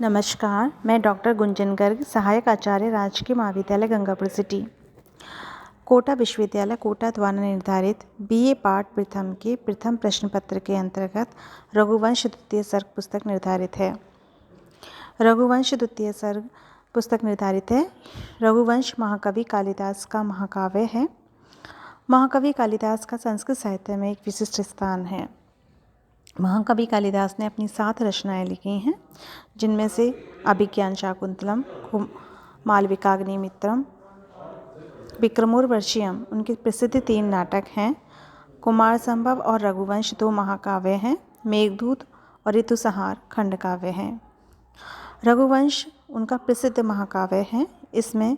नमस्कार, मैं डॉक्टर गुंजन गर्ग, सहायक आचार्य, राजकीय महाविद्यालय गंगापुर सिटी, कोटा विश्वविद्यालय कोटा द्वारा निर्धारित बीए पाठ प्रथम के प्रथम प्रश्न पत्र के अंतर्गत रघुवंश द्वितीय सर्ग पुस्तक निर्धारित है। रघुवंश द्वितीय सर्ग पुस्तक निर्धारित है। रघुवंश महाकवि कालिदास का महाकाव्य है। महाकवि कालिदास का संस्कृत साहित्य में एक विशिष्ट स्थान है। महाकवि कालिदास ने अपनी 7 रचनाएं लिखी हैं, जिनमें से अभिज्ञान शाकुंतलम, मालविकाग्निमित्रम, विक्रमोर्वशीयम उनके प्रसिद्ध 3 नाटक हैं। कुमार संभव और रघुवंश 2 महाकाव्य हैं। मेघदूत और ऋतुसंहार खंड काव्य हैं। रघुवंश उनका प्रसिद्ध महाकाव्य है। इसमें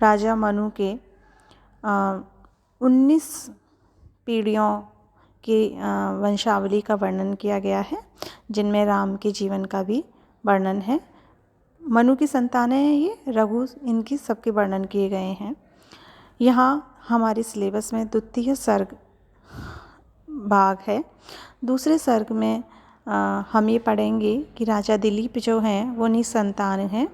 राजा मनु के 19 पीढ़ियों की वंशावली का वर्णन किया गया है, जिनमें राम के जीवन का भी वर्णन है। मनु की संतानें हैं ये, रघु इनकी सबके वर्णन किए गए हैं। यहाँ हमारे सिलेबस में द्वितीय सर्ग भाग है। दूसरे सर्ग में हम ये पढ़ेंगे कि राजा दिलीप जो हैं वो निसंतान हैं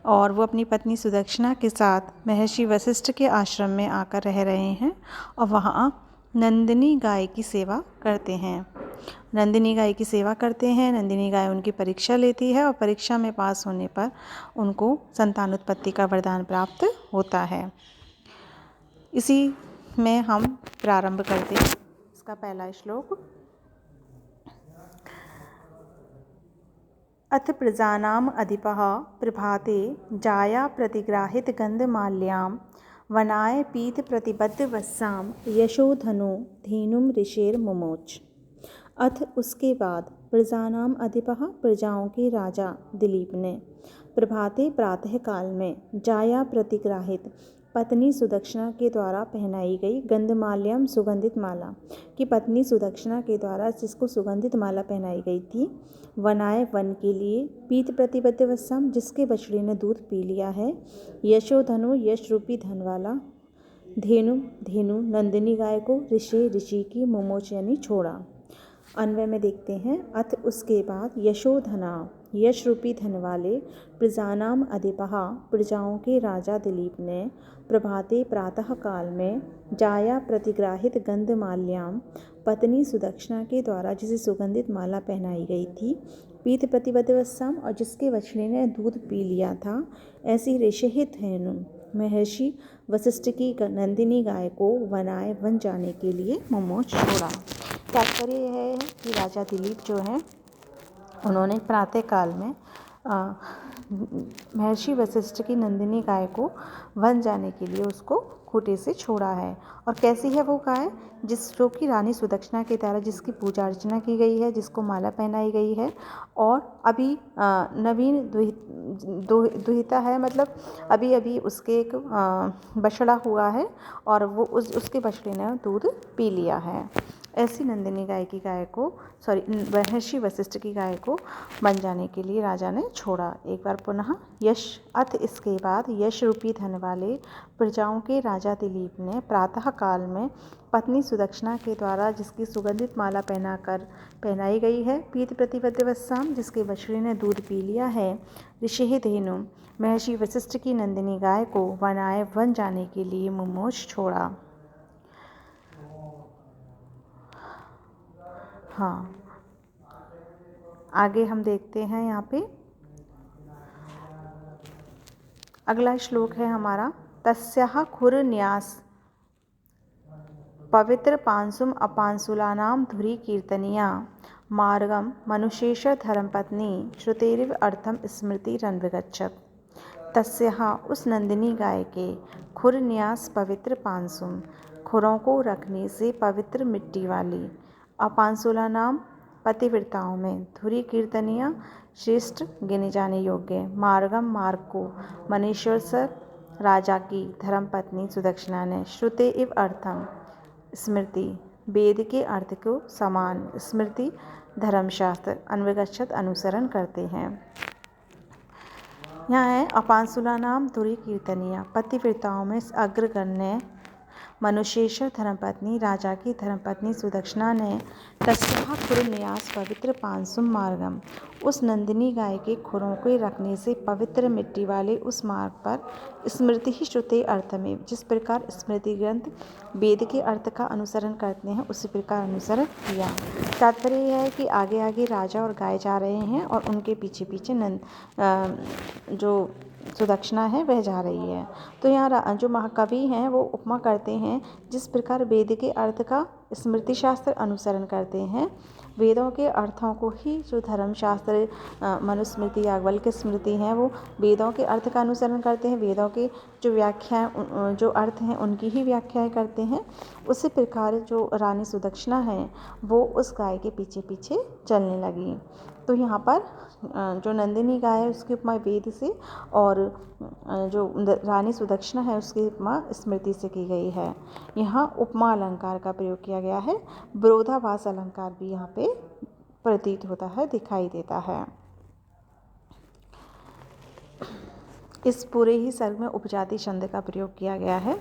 और वो अपनी पत्नी सुदक्षिणा के साथ महर्षि वशिष्ठ के आश्रम में आकर रह रहे हैं और वहाँ नंदिनी गाय की सेवा करते हैं। नंदिनी गाय की सेवा करते हैं। नंदिनी गाय उनकी परीक्षा लेती है और परीक्षा में पास होने पर उनको संतान उत्पत्ति का वरदान प्राप्त होता है। इसी में हम प्रारंभ करते हैं। इसका पहला श्लोक। अथ प्रजानाम अधिपः प्रभाते जाया प्रतिग्राहित गंधमाल्यां वनाय पीत प्रतिबद्ध वस्सां यशोधनो धेनुम ऋषेर मुमोच। अथ उसके बाद प्रजानाम अधिपः प्रजाओं के राजा दिलीप ने प्रभाते प्रातः काल में जाया प्रतिग्राहित पत्नी सुदक्षिणा के द्वारा पहनाई गई गंधमाल्यम सुगंधित माला की पत्नी सुदक्षिणा के द्वारा जिसको सुगंधित माला पहनाई गई थी, वनाय वन के लिए, पीत प्रतिबद्ध वस्सम जिसके बछड़े ने दूध पी लिया है, यशोधनु यश रूपी धन वाला, धेनु नंदिनी गाय को, ऋषि की मुमोच यानी छोड़ा। अन्वय में देखते हैं। अथ उसके बाद यशोधना यश रूपी धन वाले प्रजानाम अधिपः प्रजाओं के राजा दिलीप ने प्रभाते प्रातः काल में जाया प्रतिग्राहित गंधमाल्यां पत्नी सुदक्षिणा के द्वारा जिसे सुगंधित माला पहनाई गई थी, पीत प्रतिबद्ध वस्सम और जिसके बछड़े ने दूध पी लिया था, ऐसी ऋषिहित धेनु महर्षि वशिष्ठ की नंदिनी गाय को वनाए वन जाने के लिए मुमोच छोड़ा। तात्पर्य यह है कि राजा दिलीप जो हैं उन्होंने प्रातः काल में महर्षि वशिष्ठ की नंदिनी गाय को वन जाने के लिए उसको खूंटे से छोड़ा है। और कैसी है वो गाय? जो कि रानी सुदक्षिणा के द्वारा जिसकी पूजा अर्चना की गई है, जिसको माला पहनाई गई है और अभी नवीन दुहिता है, मतलब अभी उसके एक बछड़ा हुआ है और वो उसके बछड़े ने दूध पी लिया है। ऐसी नंदिनी गाय की महर्षि वशिष्ठ की गाय को बन जाने के लिए राजा ने छोड़ा। एक बार पुनः अथ इसके बाद यश रूपी धन वाले प्रजाओं के राजा दिलीप ने प्रातः काल में पत्नी सुदक्षिणा के द्वारा जिसकी सुगंधित माला पहनाई गई है, पीत प्रतिबद्ध वस्साम जिसके बछड़े ने दूध पी लिया है, ऋषि धेनु महर्षि वशिष्ठ की नंदिनी गाय को वनाए वन जाने के लिए मुमोच छोड़ा। हाँ, आगे हम देखते हैं। यहाँ पे अगला श्लोक है हमारा। तस्याः खुरन्यास पवित्र पांसुम अपांसुलानाम धुरी कीर्तनिया मार्गम मनुशेष धर्मपत्नी श्रुतेरिव अर्थम स्मृति रन्विगच्छत। तस्याः उस नंदिनी गाय के खुरन्यास पवित्र पांसुम खुरों को रखने से पवित्र मिट्टी वाली, अपांसुला नाम पतिव्रताओं में, धुरी कीर्तनिया श्रेष्ठ गिने जाने योग्य, मार्गम मार्ग को, मनीश्वर राजा की धर्मपत्नी सुदक्षिणा ने, श्रुते इव अर्थम स्मृति वेद के अर्थ को समान, स्मृति धर्मशास्त्र अन्वगच्छत अनुसरण करते हैं। यहाँ है अपांसुला नाम धुरी कीर्तनिया पतिव्रताओं में अग्रगण्य मनुष्येश्वर धर्मपत्नी राजा की धर्मपत्नी सुदक्षिणा ने तस्याः खुरन्यास पवित्र पांसुम मार्गम, उस नंदिनी गाय के खुरों को रखने से पवित्र मिट्टी वाले उस मार्ग पर स्मृति ही श्रुते अर्थ में, जिस प्रकार स्मृति ग्रंथ वेद के अर्थ का अनुसरण करते हैं उसी प्रकार अनुसरण किया। तात्पर्य यह है कि आगे आगे राजा और गाय जा रहे हैं और उनके पीछे पीछे जो सुदक्षिणा है वह जा रही है। तो यहाँ जो महाकवि हैं वो उपमा करते हैं, जिस प्रकार वेद के अर्थ का स्मृति शास्त्र अनुसरण करते हैं, वेदों के अर्थों को ही जो धर्मशास्त्र मनुस्मृति याज्ञवल्क्य स्मृति हैं वो वेदों के अर्थ का अनुसरण करते हैं, वेदों के जो व्याख्याएँ जो अर्थ हैं उनकी ही व्याख्याएँ करते हैं। उसी प्रकार जो रानी सुदक्षिणा है वो उस गाय के पीछे पीछे चलने लगी। तो यहाँ पर जो नंदिनी गाय है उसकी उपमा वेद से और जो रानी सुदक्षिणा है उसकी उपमा स्मृति से की गई है। यहाँ उपमा अलंकार का प्रयोग किया गया है। विरोधाभास अलंकार भी यहाँ पे प्रतीत होता है, दिखाई देता है। इस पूरे ही सर्ग में उपजाति छंद का प्रयोग किया गया है।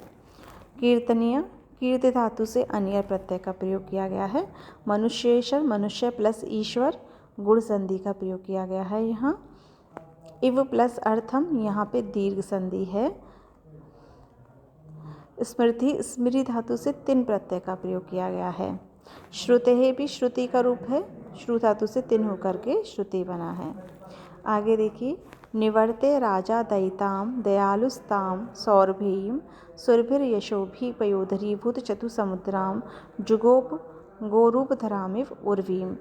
कीर्तनीय कीर्ति धातु से अन्य प्रत्यय का प्रयोग किया गया है। मनुष्येश्वर मनुष्य प्लस ईश्वर गुण संधि का प्रयोग किया गया है। यहाँ इव प्लस अर्थम, यहाँ पे दीर्घ संधि है। स्मृति स्मृति धातु से तिन प्रत्यय का प्रयोग किया गया है। श्रुते भी श्रुति का रूप है, श्रु धातु से तिन होकर के श्रुति बना है। आगे देखिए, निवर्ते राजा दयिताम दयालुस्ताम सौरभीम सुरभिर यशोभी पयोधरीभूत चतुसमुद्राम जुगोप गोरूपधरामिव उर्वीम।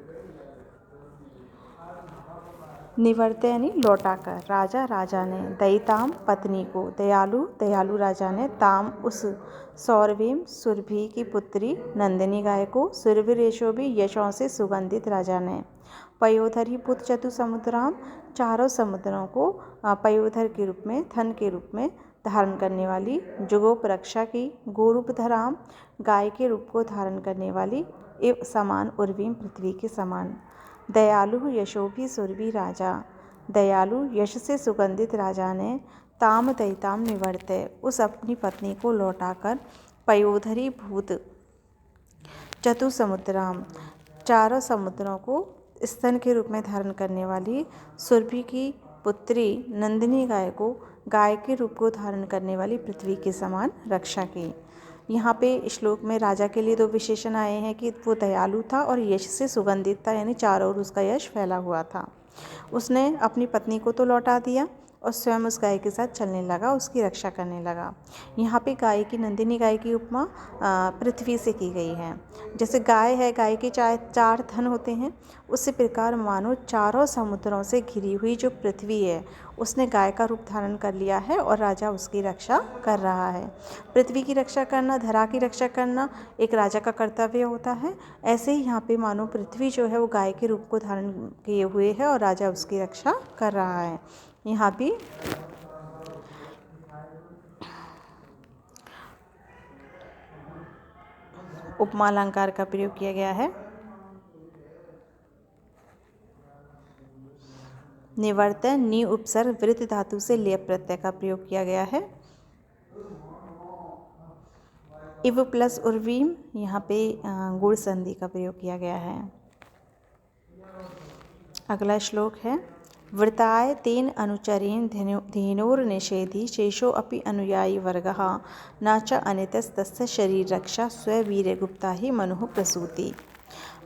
निवर्ते यानी लौटाकर, राजा ने, दयिताम पत्नी को, दयालु राजा ने, ताम उस, सौरभीम सुरभि की पुत्री नंदिनी गाय को, सुरभिर यशोभी यशों से सुगंधित राजा ने, पयोधरी पुत चतु समुद्राम चारों समुद्रों को पयोधर के रूप में, धन के रूप में धारण करने वाली, जुगोप रक्षा की, गोरूप धराम गाय के रूप को धारण करने वाली, एव समान उर्वीम पृथ्वी के समान। दयालु यशोभी सुरभि राजा, दयालु यश से सुगंधित राजा ने, ताम दयिताम निवर्ते उस अपनी पत्नी को लौटाकर, पयोधरी भूत चतु समुद्राम चारों समुद्रों को स्तन के रूप में धारण करने वाली, सुरभि की पुत्री नंदिनी गाय को गाय के रूप को धारण करने वाली पृथ्वी के समान रक्षा की। यहाँ पे श्लोक में राजा के लिए दो विशेषण आए हैं कि वो दयालु था और यश से सुगंधित था, यानी चारों ओर उसका यश फैला हुआ था। उसने अपनी पत्नी को तो लौटा दिया और स्वयं उस गाय के साथ चलने लगा, उसकी रक्षा करने लगा। यहाँ पे गाय की, नंदिनी गाय की उपमा पृथ्वी से की गई है। जैसे गाय है, गाय के चार थन होते हैं, उसी प्रकार मानो चारों समुद्रों से घिरी हुई जो पृथ्वी है उसने गाय का रूप धारण कर लिया है और राजा उसकी रक्षा कर रहा है। पृथ्वी की रक्षा करना, धरा की रक्षा करना एक राजा का कर्तव्य होता है। ऐसे ही यहाँ पे मानो पृथ्वी जो है वो गाय के रूप को धारण किए हुए है और राजा उसकी रक्षा कर रहा है। यहाँ भी उपमा अलंकार का प्रयोग किया गया है। निवर्तन नि उपसर्ग वृत्त धातु से लेप प्रत्यय का प्रयोग किया गया है। इव प्लस उर्वीम, यहाँ पे गुण संधि का प्रयोग किया गया है। अगला श्लोक है, वृताय तेन अनुचरेण धेनोर्निषेधि शेषो अपि अनुयायी वर्गः न च अनितस्तस्य शरीर रक्षा स्ववीर्यगुप्ता ही मनुः प्रसूति।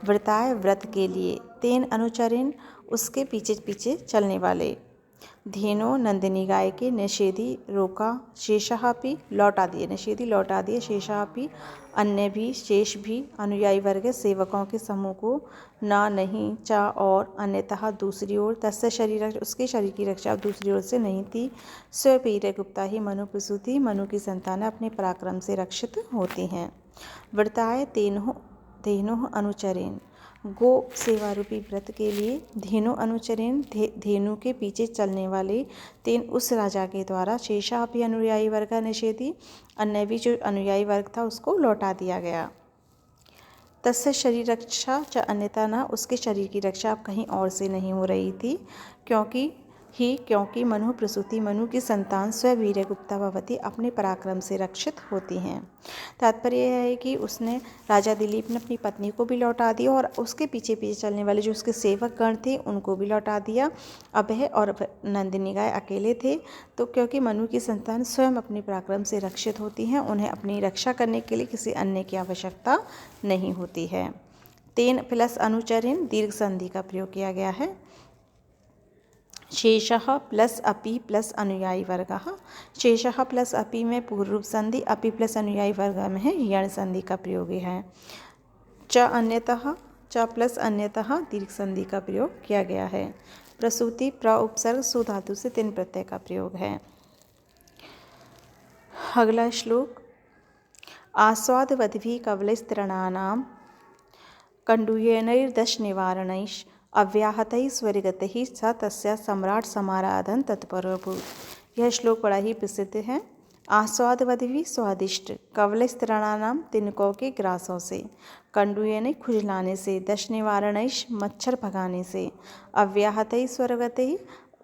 वृताय व्रत के लिए, तेन अनुचरेण उसके पीछे पीछे चलने वाले, धेनो नंदिनी गाय के, निषेधी रोका, शेषापि लौटा दिए, निषेधी लौटा दिए, शेषापि अन्य भी, शेष भी, अनुयायी वर्ग सेवकों के समूह को, ना नहीं, चा और, अन्यतः दूसरी ओर, तस्य शरीर उसके शरीर की रक्षा दूसरी ओर से नहीं थी, स्ववीर्य गुप्ता ही मनु प्रसूति मनु की संतानें अपने पराक्रम से रक्षित होती हैं। व्रताय धेनो अनुचरेण, गो सेवा रूपी व्रत के लिए, धेनु अनुचरेण धेनु के पीछे चलने वाले, तेन उस राजा के द्वारा, शेषा भी अनुयायी वर्ग निषेधी अन्य भी जो अनुयायी वर्ग था उसको लौटा दिया गया। तस्य शरीर रक्षा च अन्यथा, ना उसके शरीर की रक्षा अब कहीं और से नहीं हो रही थी, क्योंकि ही क्योंकि मनु प्रसूति मनु की संतान स्ववीर्य गुप्ता भवती अपने पराक्रम से रक्षित होती हैं। तात्पर्य यह है कि उसने राजा दिलीप ने अपनी पत्नी को भी लौटा दिया और उसके पीछे पीछे चलने वाले जो उसके सेवक गण थे उनको भी लौटा दिया। अभय और नंदिनी गाय अकेले थे। तो क्योंकि मनु की संतान स्वयं अपने पराक्रम से रक्षित होती हैं, उन्हें अपनी रक्षा करने के लिए किसी अन्य की आवश्यकता नहीं होती है। तेन प्लस अनुचरेण दीर्घ संधि का प्रयोग किया गया है। शेषः प्लस अपि प्लस अनुयायी वर्गः। शेषः प्लस अपि में पूर्व रूप संधि, अपि प्लस अनुयायी वर्ग में है यण संधि का प्रयोग है। च अन्यतः, च प्लस अन्यतः दीर्घ संधि का प्रयोग किया गया है। प्रसूति प्र उपसर्ग सु धातु से तिन प्रत्यय का प्रयोग है। अगला श्लोक। आस्वादवद्भिः कवलैस्तृणानां कण्डूयनैर्दश निवारणैश्च अव्याहतैः स्वरिगतैः स तस्य सम्राट समाराधन तत्परोऽभूत्। यह श्लोक बड़ा ही प्रसिद्ध है। आस्वादवद्भिः स्वादिष्ट, कवलैस्तृणानां तिनकों के ग्रासों से, कण्डूयनै खुजलाने से, दश निवारणैश्च मच्छर भगाने से, अव्याहतैः स्वरिगतैः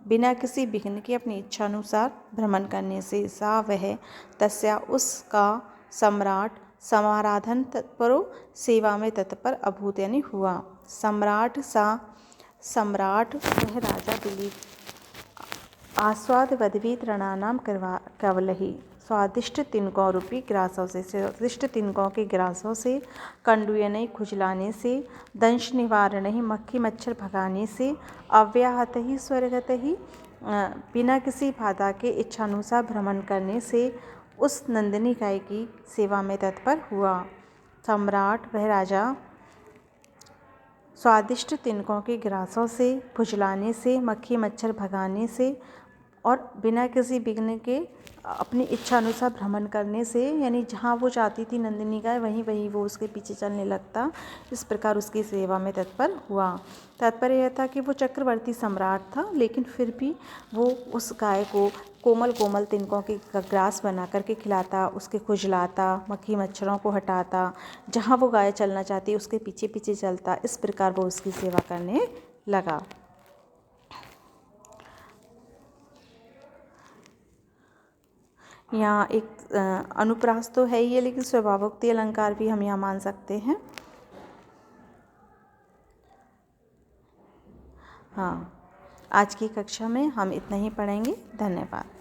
बिना किसी विघ्न के अपनी इच्छानुसार भ्रमण करने से, सा वह, तस्या उसका, सम्राट, समाराधन तत्परो सेवा में तत्पर, अभूत यानी हुआ। सम्राट सा सम्राट वह राजा दिलीप। आस्वादवद्भिः तृणानां कवलैः स्वादिष्ट तिनकों रूपी ग्रासों से, स्वादिष्ट तिनकों के ग्रासों से, कण्डूयनै खुजलाने से, दंश निवारणैः मक्खी मच्छर भगाने से, अव्याहतैः स्वरिगतैः बिना किसी बाधा के इच्छानुसार भ्रमण करने से उस नंदिनी गाय की सेवा में तत्पर हुआ। सम्राट वह राजा स्वादिष्ट तिनकों के ग्रासों से, खुजलाने से, मक्खी मच्छर भगाने से और बिना किसी विघ्न के अपनी इच्छा अनुसार भ्रमण करने से, यानी जहाँ वो जाती थी नंदिनी गाय वहीं वहीं वो उसके पीछे चलने लगता। इस प्रकार उसकी सेवा में तत्पर हुआ। तात्पर्य यह था कि वो चक्रवर्ती सम्राट था, लेकिन फिर भी वो उस गाय को कोमल कोमल तिनकों के ग्रास बना करके खिलाता, उसके खुजलाता, मक्खी मच्छरों को हटाता, जहाँ वो गाय चलना चाहती उसके पीछे पीछे चलता। इस प्रकार वो उसकी सेवा करने लगा। यहाँ एक अनुप्रास तो है ही है, लेकिन स्वभावोक्ति अलंकार भी हम यहाँ मान सकते हैं। हाँ, आज की कक्षा में हम इतना ही पढ़ेंगे। धन्यवाद।